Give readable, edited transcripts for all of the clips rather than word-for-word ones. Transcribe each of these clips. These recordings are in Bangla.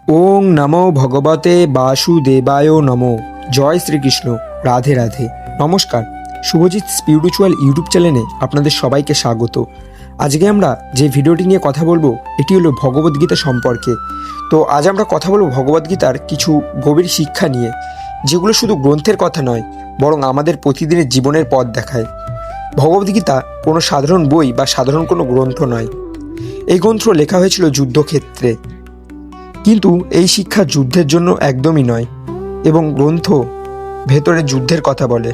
ওং নমো ভগবতে বাসুদেবায় নমো। জয় শ্রীকৃষ্ণ। রাধে রাধে। নমস্কার, শুভজিৎ স্পিরিচুয়াল ইউটিউব চ্যানেলে আপনাদের সবাইকে স্বাগত। আজকে আমরা যে ভিডিওটি নিয়ে কথা বলবো এটি হলো ভগবদ্গীতা সম্পর্কে। তো আজ আমরা কথা বলবো ভগবদ্গীতার কিছু গভীর শিক্ষা নিয়ে, যেগুলো শুধু গ্রন্থের কথা নয়, বরং আমাদের প্রতিদিনের জীবনের পথ দেখায়। ভগবদ্গীতা কোনো সাধারণ বই বা সাধারণ কোনো গ্রন্থ নয়। এই গ্রন্থ লেখা হয়েছিল যুদ্ধক্ষেত্রে, কিন্তু এই শিক্ষা যুদ্ধের জন্য একদমই নয়। এবং গ্রন্থ ভেতরে যুদ্ধের কথা বলে।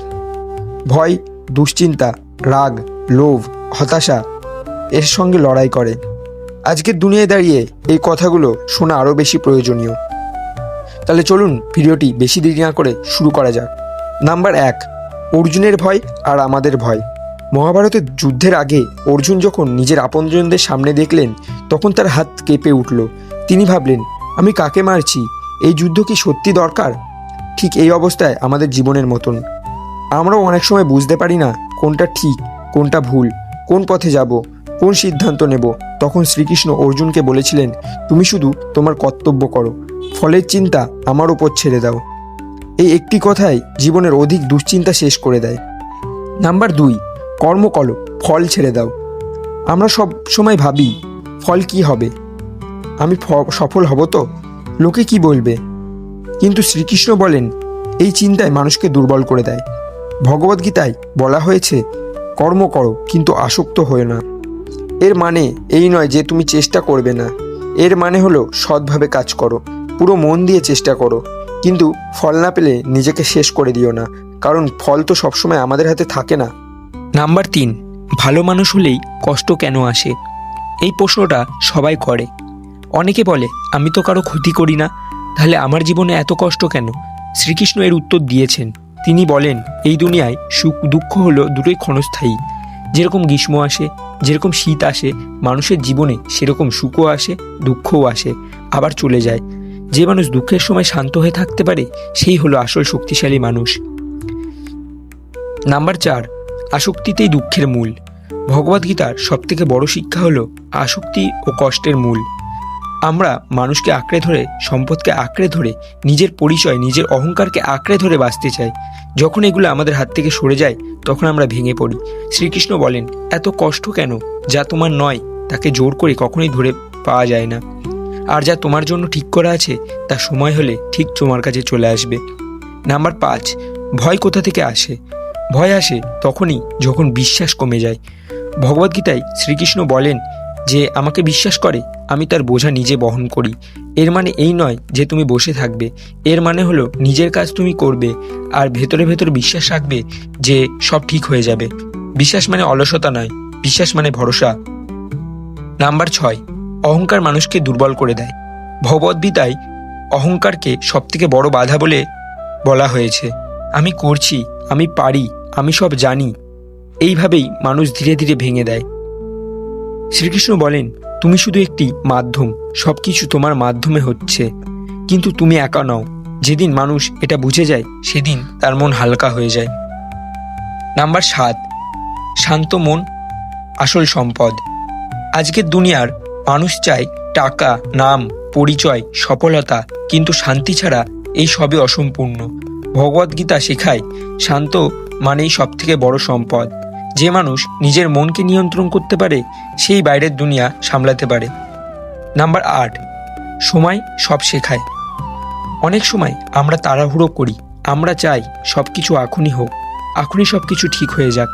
ভয়, দুশ্চিন্তা, রাগ, লোভ, হতাশা এর সঙ্গে লড়াই করে। আজকের দুনিয়ায় দাঁড়িয়ে এই কথাগুলো শোনা আরও বেশি প্রয়োজনীয়। তাহলে চলুন ভিডিওটি বেশি দেরি না করে শুরু করা যাক। নাম্বার 1, অর্জুনের ভয় আর আমাদের ভয়। মহাভারতের যুদ্ধের আগে অর্জুন যখন নিজের আপনজনদের সামনে দেখলেন, তখন তার হাত কেঁপে উঠল। তিনি ভাবলেন, আমি কাকে মারছি? এই যুদ্ধ কি সত্যি দরকার? ঠিক এই অবস্থায় আমাদের জীবনের মতন আমরাও অনেক সময় বুঝতে পারি না কোনটা ঠিক, কোনটা ভুল, কোন পথে যাব, কোন সিদ্ধান্ত নেব। তখন শ্রীকৃষ্ণ অর্জুনকে বলেছিলেন, তুমি শুধু তোমার কর্তব্য করো, ফলের চিন্তা আমার উপর ছেড়ে দাও। এই একটি কথাই জীবনের অধিক দুশ্চিন্তা শেষ করে দেয়। নাম্বার 2, কর্ম করো, ফল ছেড়ে দাও। আমরা সব সময় ভাবি, ফল কি হবে? আমি সফল হব তো? লোকে কি বলবে? কিন্তু শ্রীকৃষ্ণ বলেন, এই চিন্তায় মানুষকে দুর্বল করে দেয়। ভগবদ্গীতায় বলা হয়েছে, কর্ম করো কিন্তু আসক্ত হও না। এর মানে এই নয় যে তুমি চেষ্টা করবে না। এর মানে হলো সৎভাবে কাজ করো, পুরো মন দিয়ে চেষ্টা করো, কিন্তু ফল না পেলে নিজেকে শেষ করে দিও না, কারণ ফল তো সবসময় আমাদের হাতে থাকে না। নাম্বার 3, ভালো মানুষ হলেই কষ্ট কেন আসে? এই প্রশ্নটা সবাই করে। অনেকে বলে, আমি তো কারো ক্ষতি করি না, তাহলে আমার জীবনে এত কষ্ট কেন? শ্রীকৃষ্ণ এর উত্তর দিয়েছেন। তিনি বলেন, এই দুনিয়ায় সুখ দুঃখ হলো দুটোই ক্ষণস্থায়ী। যেরকম গ্রীষ্ম আসে, যেরকম শীত আসে, মানুষের জীবনে সেরকম সুখও আসে, দুঃখও আসে, আবার চলে যায়। যে মানুষ দুঃখের সময় শান্ত হয়ে থাকতে পারে, সেই হলো আসল শক্তিশালী মানুষ। নাম্বার 4, আসক্তিতেই দুঃখের মূল। ভগবদ্গীতার সবথেকে বড় শিক্ষা হলো আসক্তি ও কষ্টের মূল। আমরা মানুষকে আঁকড়ে ধরে, সম্পদকে আঁকড়ে ধরে, নিজের পরিচয়, নিজের অহংকারকে আঁকড়ে ধরে বাঁচতে চাই। যখন এগুলো আমাদের হাত থেকে সরে যায়, তখন আমরা ভেঙে পড়ি। শ্রীকৃষ্ণ বলেন, এত কষ্ট কেন? যা তোমার নয় তাকে জোর করে কখনোই ধরে পাওয়া যায় না, আর যা তোমার জন্য ঠিক করা আছে তা সময় হলে ঠিক তোমার কাছে চলে আসবে। নাম্বার 5, ভয় কোথা থেকে আসে? ভয় আসে তখনই যখন বিশ্বাস কমে যায়। ভগবদ্গীতায় শ্রীকৃষ্ণ বলেন যে, আমাকে বিশ্বাস করে, আমি তার বোঝা নিজে বহন করি। এর মানে এই নয় যে তুমি বসে থাকবে। এর মানে হলো নিজের কাজ তুমি করবে, আর ভেতরে ভেতরে বিশ্বাস রাখবে যে সব ঠিক হয়ে যাবে। বিশ্বাস মানে অলসতা নয়, বিশ্বাস মানে ভরসা। নাম্বার 6, অহংকার মানুষকে দুর্বল করে দেয়। ভগবদ্গীতায় অহংকারকে সবথেকে বড় বাধা বলে বলা হয়েছে। আমি করছি, আমি পারি, আমি সব জানি, এইভাবেই মানুষ ধীরে ধীরে ভেঙে দেয়। শ্রীকৃষ্ণ বলেন, তুমি শুধু একটি মাধ্যম, সব কিছু তোমার মাধ্যমে হচ্ছে, কিন্তু তুমি একা নও। যেদিন মানুষ এটা বুঝে যায়, সেদিন তার মন হালকা হয়ে যায়। নাম্বার 7, শান্ত মন আসল সম্পদ। আজকের দুনিয়ার মানুষ চায় টাকা, নাম, পরিচয়, সফলতা, কিন্তু শান্তি ছাড়া এই সবই অসম্পূর্ণ। ভগবদ্গীতা শেখায়, শান্ত মানেই সবথেকে বড় সম্পদ। যে মানুষ নিজের মনকে নিয়ন্ত্রণ করতে পারে, সেই বাইরের দুনিয়া সামলাতে পারে। নাম্বার 8, সময় সব শেখায়। অনেক সময় আমরা তাড়াহুড়ো করি, আমরা চাই সব কিছু এখনই হোক, এখনই সব কিছু ঠিক হয়ে যাক।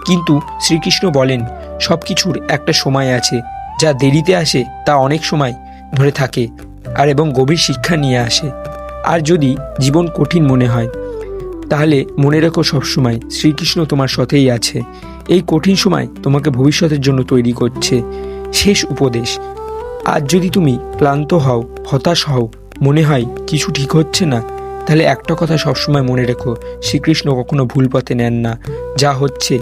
কিন্তু শ্রীকৃষ্ণ বলেন, সব কিছুর একটা সময় আছে। যা দেরিতে আসে তা অনেক সময় ধরে থাকে আর এবং গভীর শিক্ষা নিয়ে আসে। আর যদি জীবন কঠিন মনে হয়, তাহলে মনে রেখো, সবসময় শ্রীকৃষ্ণ তোমার সাথেই আছে। এই কঠিন সময় তোমাকে ভবিষ্যতের জন্য তৈরি করছে। শেষ উপদেশ, আজ যদি তুমি ক্লান্ত হও, হতাশ হও, মনে হয় কিছু ঠিক হচ্ছে না, তাহলে একটা কথা সবসময় মনে রেখো, শ্রীকৃষ্ণ কখনো ভুল পথে নেন না। যা হচ্ছে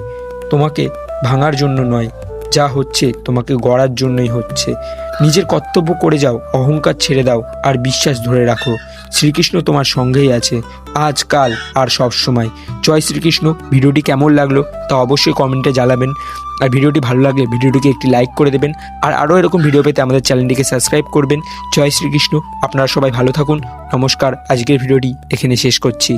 তোমাকে ভাঙার জন্য নয়, যা হচ্ছে তোমাকে গড়ার জন্যই হচ্ছে। নিজের কর্তব্য করে যাও, অহংকার ছেড়ে দাও আর বিশ্বাস ধরে রাখো। শ্রীকৃষ্ণ তোমার সঙ্গেই আছে, আজ কাল আর সব সময়। জয় শ্রীকৃষ্ণ। ভিডিওটি কেমন লাগলো তা অবশ্যই কমেন্টে জানাবেন। আর ভিডিওটি ভালো লাগলে ভিডিওটিকে একটি লাইক করে দেবেন। আর আরও এরকম ভিডিও পেতে আমাদের চ্যানেলটিকে সাবস্ক্রাইব করবেন। জয় শ্রীকৃষ্ণ। আপনারা সবাই ভালো থাকুন। নমস্কার। আজকের ভিডিওটি এখানে শেষ করছি।